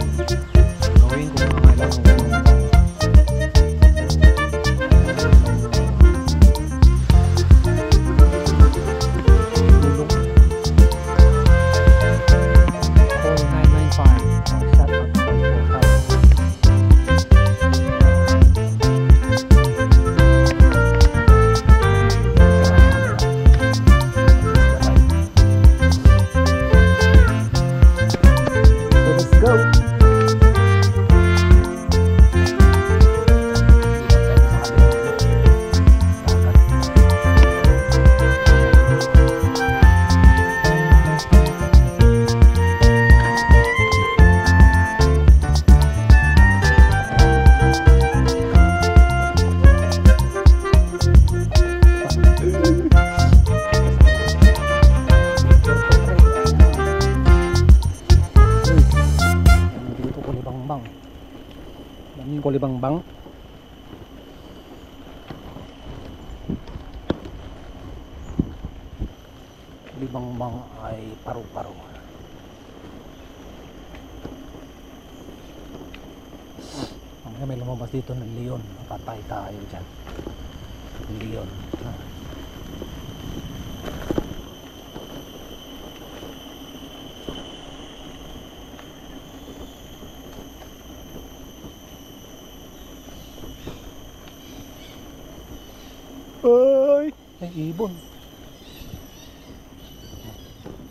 Gawin ko mga kailangan ko. Daming kulibangbang. Kulibangbang ay paru-paro. Mamaya may lumabas dito ng leon. Patay tayo dyan. Leon. Ay, may ibon.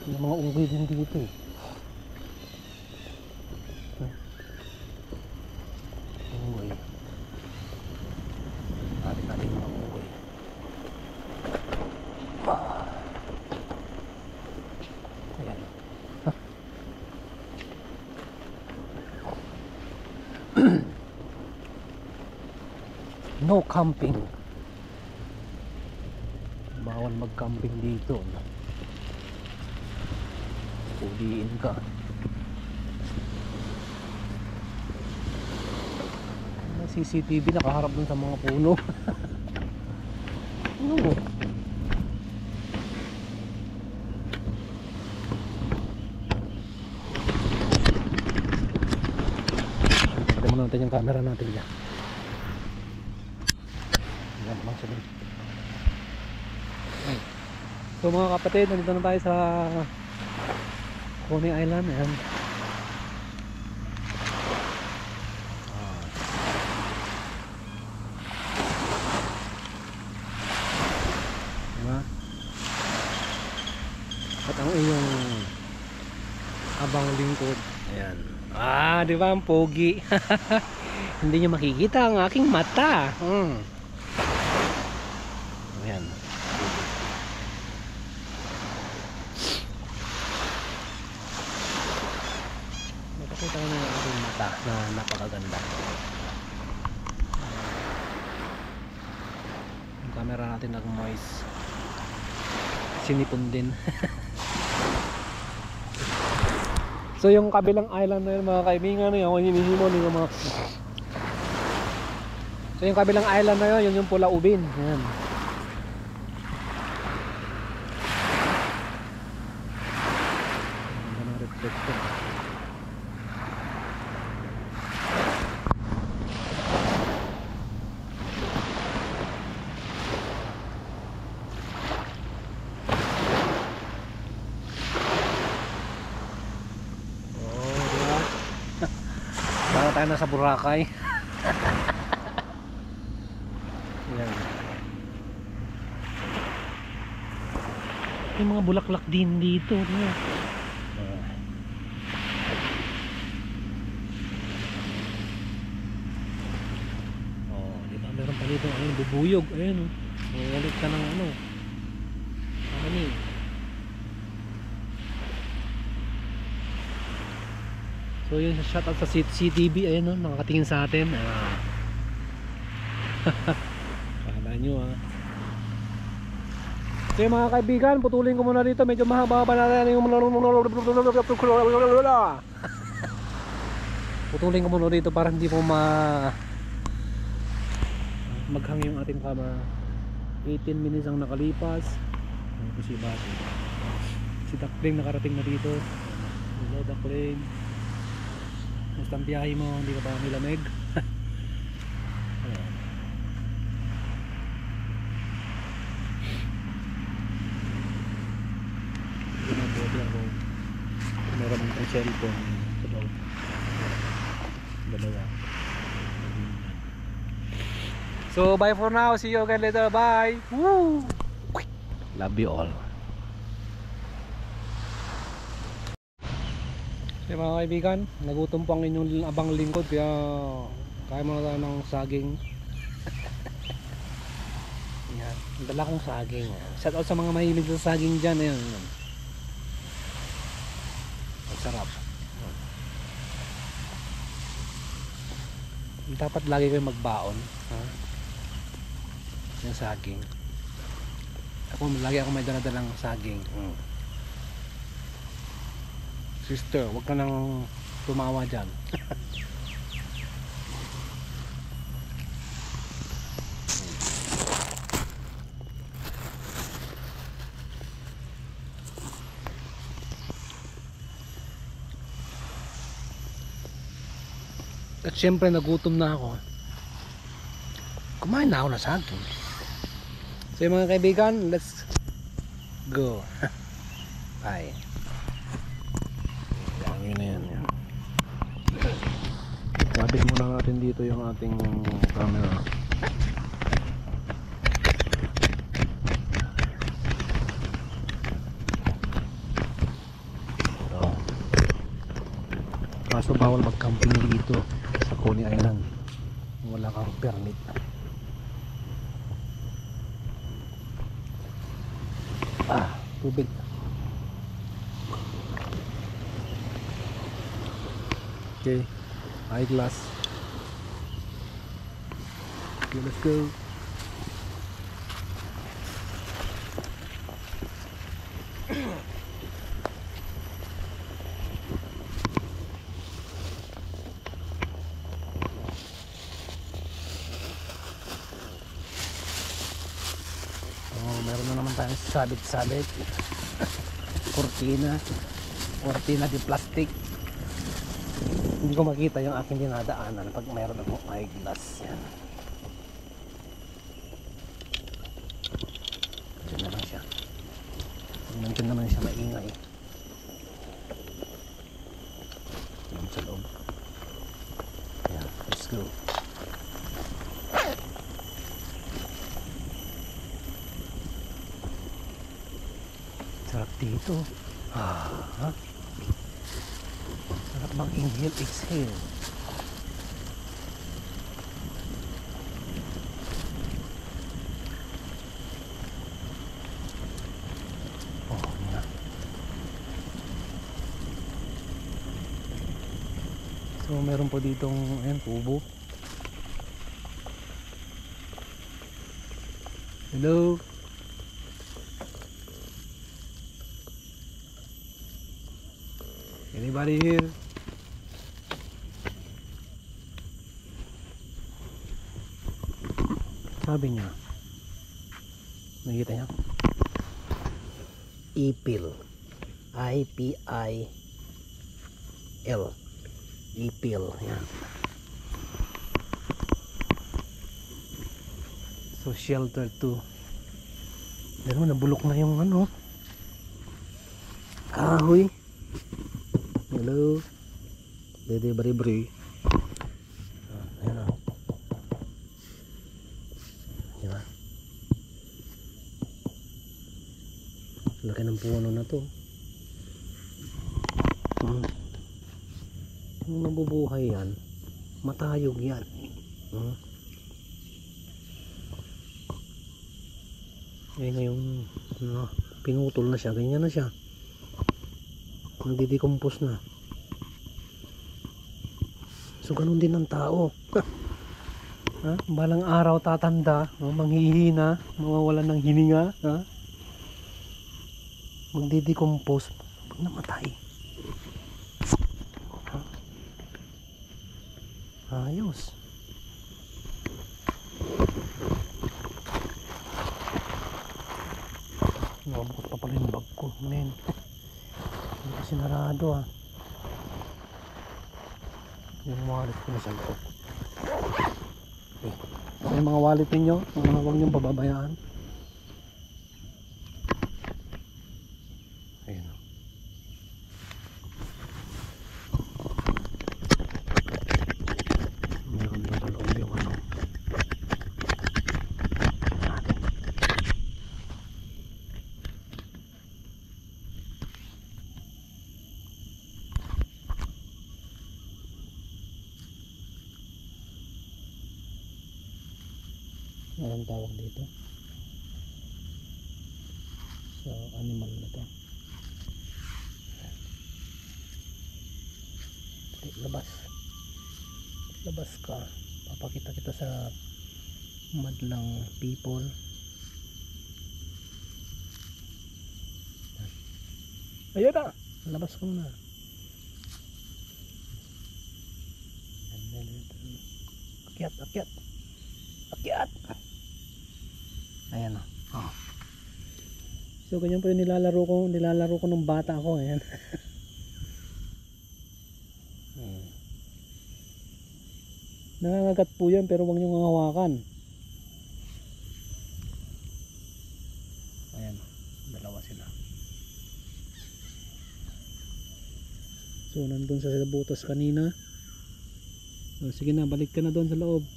May mga unggoy din dito eh. Unggoy. Natin natin mga unggoy. Ayan. No camping. Bawal mag-camping dito. Puliin ka. May CCTV nakaharap dun sa mga puno. Ano mo? Tignan mo natin yung camera natin dyan. Yan naman siya dun. So mga kapatid, nandito na tayo sa Coney Island. Ayan. Diba? At ang iyong abang lingkod. Ayan. Diba ang pogi? Hindi nyo makikita ang aking mata. Ayan. Nakita ko na yung aking mata na napakaganda. Yung camera natin nag-moist. Sinipon din. So yung kabilang island na yun mga kaibigan, yung mga... So yung kabilang island na yun, yun yung Pula Ubin. Ayan. Reflector. Para tayo nasa Boracay. Ayan. May mga bulaklak din dito. Diba meron pa dito bubuyog. Ayan o. Ulit ka ng ano. Ano eh. So yun, shoutout sa CCTV. Ayan o, nakakatingin sa atin. Kala nyo So yung mga kaibigan, putulin ko muna dito. Medyo mahaba natin yung putulin ko muna dito para hindi po maghang yung ating camera. 18 minutes ang nakalipas. Si Bati, si Duckling nakarating na dito. Hello Duckling. Basta ang biyahe mo, hindi ka ba nilamig? Ayan. Pinabuti ako. Meron akong cellphone sa loob. Dalawa. So bye for now. See you again later. Bye. Woo! Love you all. So mga kaibigan, nagutom po ang inyong abang lingkod, kaya kaya muna tayo ng saging. Yan, dala kong saging. Shout out sa mga mahilig sa saging dyan. Ayan. Ang sarap. Dapat lagi kayo magbaon, ha? Yung saging. Lagi ako may dala-dalang saging. Sister, wag ka nang tumawa dyan. At syempre nagutom na ako. Kumain na ako na saging. So yung mga kaibigan, let's go. Bye. Yun na yan. Kabit muna natin dito yung ating camera. Ito. Kaso bawal mag-camping dito sa Coney Island. Wala kang permit. Tubig. Okay, eyeglass. Okay, let's go. Meron na naman tayong sabit-sabit. Cortina di plastic. Hindi ko makita yung aking dinadaanan pag mayroon akong eyeglass. Yan. Diyan na lang siya. Nandiyan naman siya maingay. Yan sa loob. Yan, let's go. Sarap dito. Sarap bang inhale, exhale. Oh, yan. So meron po ditong tubo. Hello. Anybody here? Sabi niya, nakita niya? Ipil. I-P-I-L. Ipil. Yan. So shelter too. Pero nabulok na yung kahoy. Hello. Dede bari-bari. Ayan o. Diba? Laki ng puno na to. Kung nabubuhay yan, matayog yan. Eh ngayong pinutol na siya, ganyan na siya. Nagdi-decompose na. So ganun din ang tao. Balang araw tatanda, manghihina, mawawalan ng hininga, magdi-decompose pag namatay. Ayos. Nabukot pa pala yung bag ko, men. Hindi kasi narado Yung wallet ko na sa loob. Okay. So, yung mga wallet ninyo, huwag niyong pababayaan. Ayun. Meron doon sa loob yung ano. Anong tawag dito sa animal na to? Labas ka, papakita kita sa madlang people. Ayun na, labas ka muna. Akyat. Ayan o. Oh. So ganyan po yung nilalaro ko nung bata ako. Ayan. Nangangagat po yan pero huwag nyo hawakan. Ayan, dalawa sila. So nandun sa butas kanina. Oh, sige na, balik ka na doon sa loob.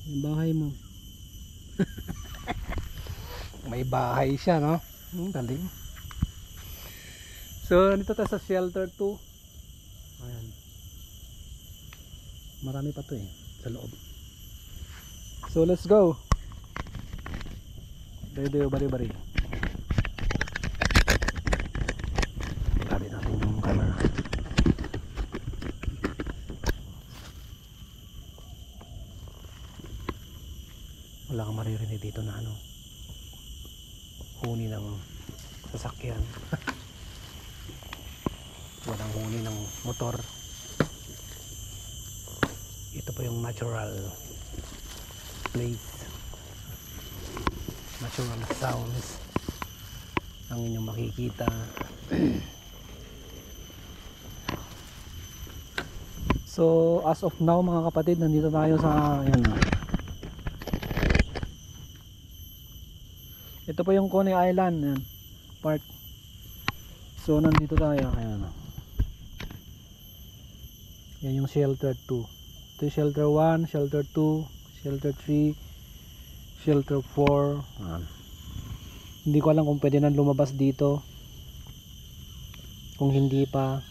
Yung bahay mo. May bahay siya, no? Galing. So dito tayo sa shelter 2. Ayan. Marami pa to eh sa loob. So let's go. Bari. Grabe natin yung camera. Wala kang maririnig dito na ano, huni ng sasakyan. Walang huni ng motor. Ito po yung natural place, natural sounds ang inyong makikita. So as of now mga kapatid, nandito tayo sa ayan, ito po yung Coney Island, ayan, park. So nandito tayo, ayan. Yan yung shelter 2. Ito yung shelter 1, shelter 2, shelter 3, shelter 4. Hindi ko alam kung pwede nang lumabas dito. Kung hindi pa,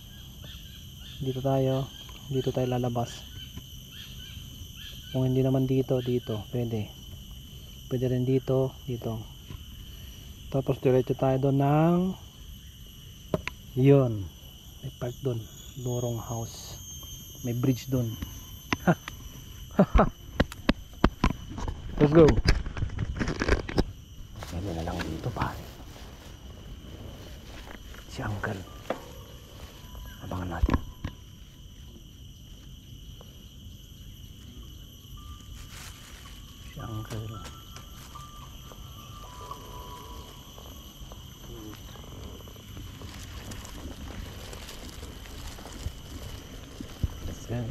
dito tayo lalabas. Kung hindi naman dito pwede rin dito. Tapos diretso tayo doon ng yun, may park doon, Lorong House, may bridge doon. Let's go. Pwede na lang dito pare. Si Uncle, abangan natin. Si Uncle. Let's go.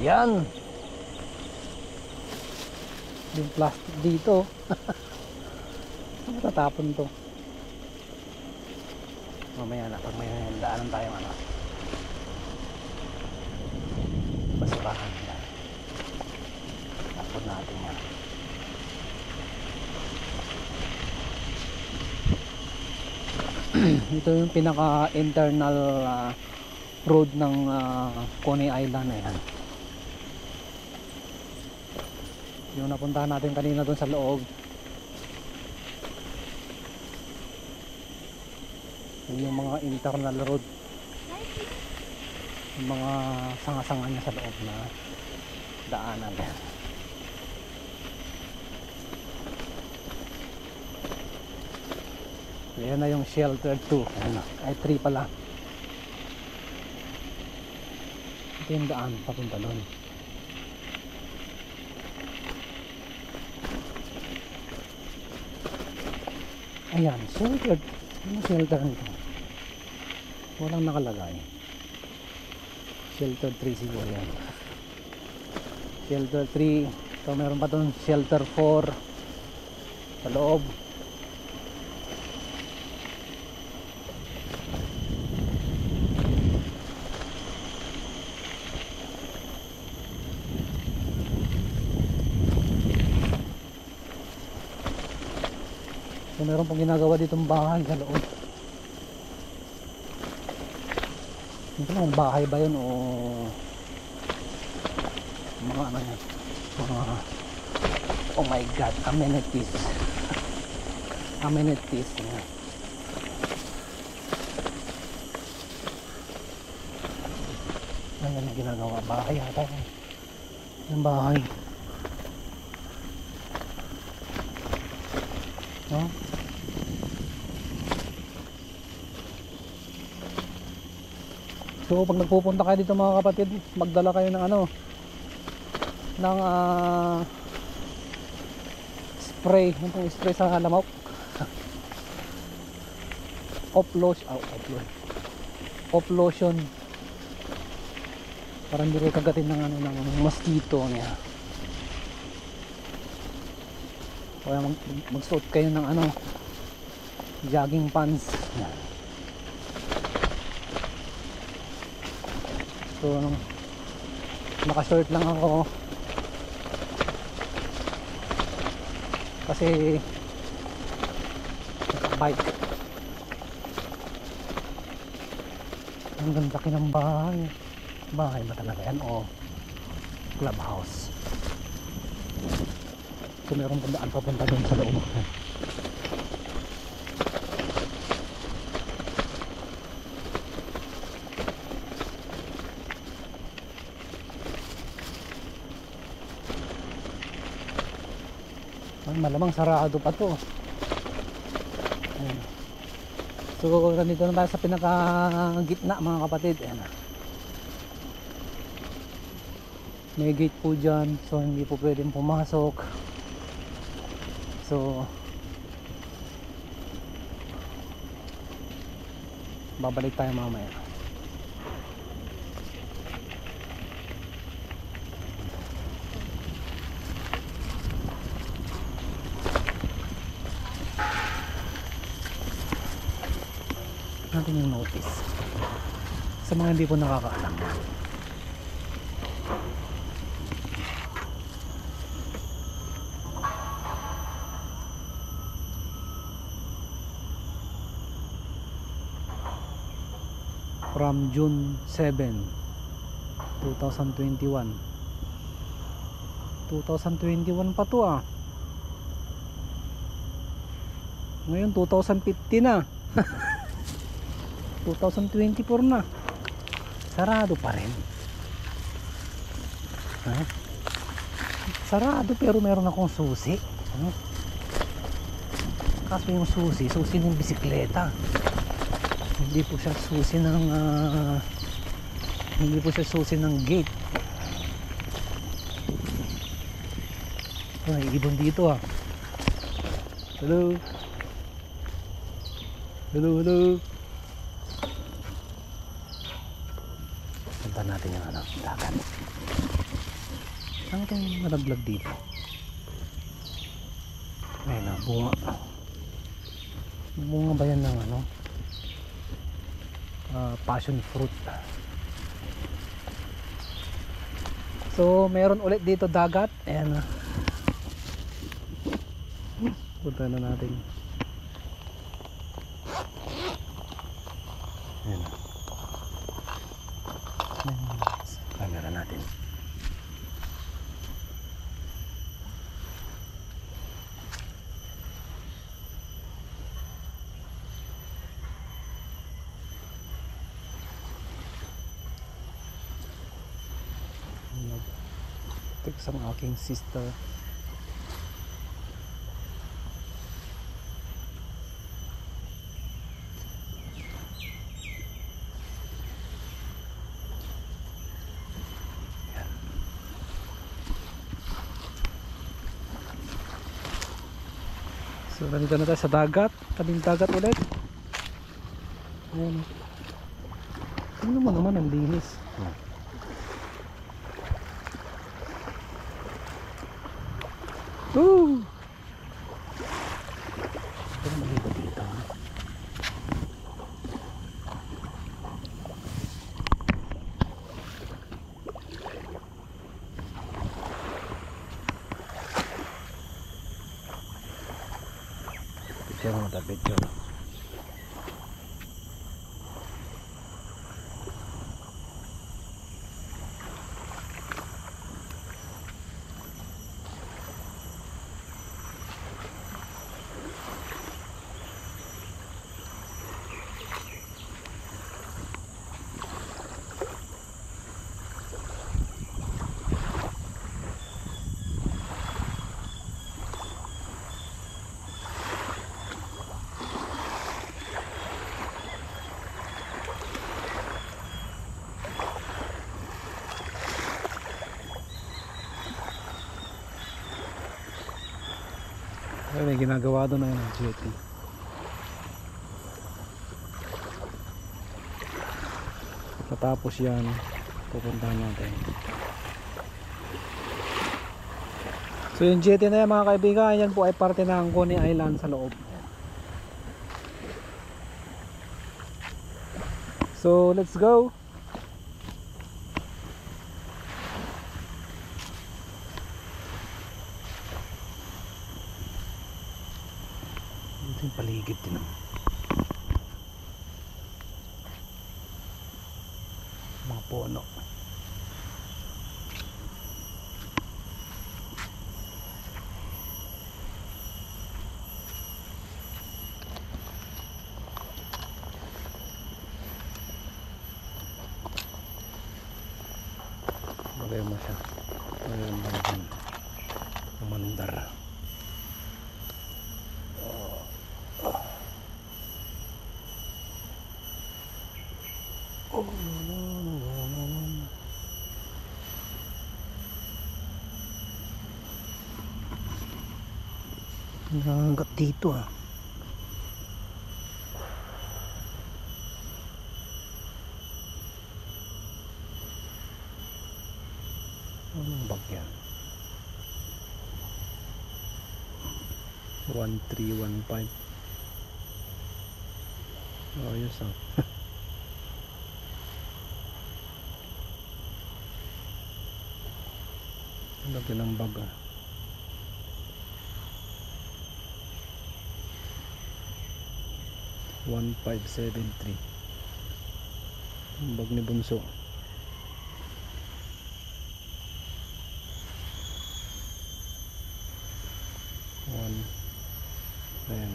Yan yung plastic dito. Matatapon to mamaya na pag may daanan tayo ano, basurahan na tapon natin yan. Ito yung pinaka internal road ng Coney Island na yan. Yung napuntahan natin kanina doon sa loob. Yun yung mga internal road, yung mga sanga-sanga niya sa loob na daanan. Ayan na yung shelter 2. Ayan na. Ay 3 pala. Ito yung daan papunta doon. Ayan, shelter. Ano shelter nito? Walang nakalagay. Shelter 3 siguro yan. Shelter 3. So meron pa doon shelter 4 sa loob. So meron pong ginagawa ditong bahay sa loob. Hindi ko lang bahay ba yun o mga ano yan, mga, oh my god, amenities. Amenities yan. Ayan ang ginagawa, bahay yata yung bahay. No? So pag nagpupunta kayo dito mga kapatid, magdala kayo ng ano, ng spray, yung pong spray sa lamok. Off lotion para hindi kayo kagatin ng ano, ng mosquito niya. Kaya magsuot kayo ng ano, jogging pants. So naka-short lang ako kasi bike. Ang ganda ng bahay. Bahay ba talaga yan o clubhouse? So meron pang daan papunta doon sa loob. Malamang sarado pa to. Ayan. So nandito na tayo sa pinaka gitna mga kapatid. Ayan. May gate po dyan, so hindi po pwedeng pumasok. So babalik tayo mamaya. Natin yung notice sa mga hindi po nakakaalam. From June 7, 2021 pa to ah. Ngayon 2050 na. 2024 na, sarado pa rin. Sarado pero meron akong susi. Kaso yung susi ng bisikleta, hindi po siya susi ng gate. May ibon dito ah. Hello. Punta natin yung dagat. Saan kayong malaglag dito? Ayun na, bunga. Bunga ba yan ng passion fruit? So meron ulit dito dagat. Ayan na. Punta na natin. Ayan na. Camera natin. Text ang aking sister. So nandito na tayo sa dagat, tabing dagat ulit. Ayan. Tingnan mo naman ang linis. Woo! Pero maligot dito. Picture mo, picture. Ay, may ginagawa doon ng jetty. Matapos yan, pupuntahan natin. So yung jetty na yan mga kaibigan, yan po ay parte ng Coney Island sa loob. So let's go. Ito yung paligid din naman. Mga puno. Bagay mo siya. Ayun naman. Umandar. Oh, hanggat dito ah. Anong bag yan? 1315. Ayos ah. Lagi ng bag ah. $1573 ang bag ni Bunso. Ayan. Ayan.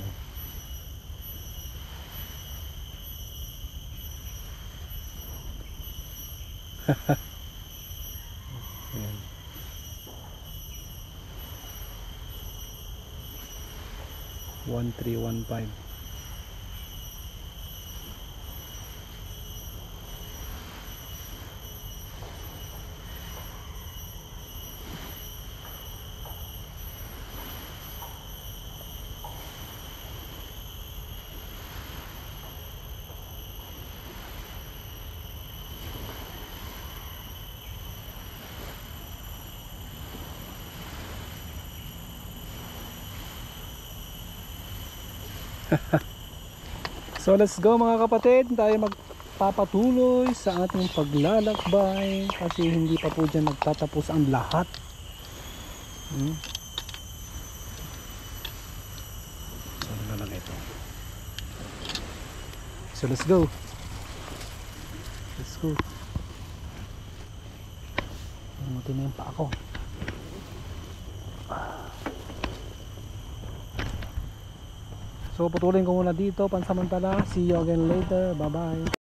1315. So let's go mga kapatid, tayo magpapatuloy sa ating paglalakbay kasi hindi pa po dyan nagtatapos ang lahat. So ano na lang ito. So let's go. Let's go. Mamuti na yung pa ako. So putulin ko muna dito pansamantala. See you again later. Bye bye.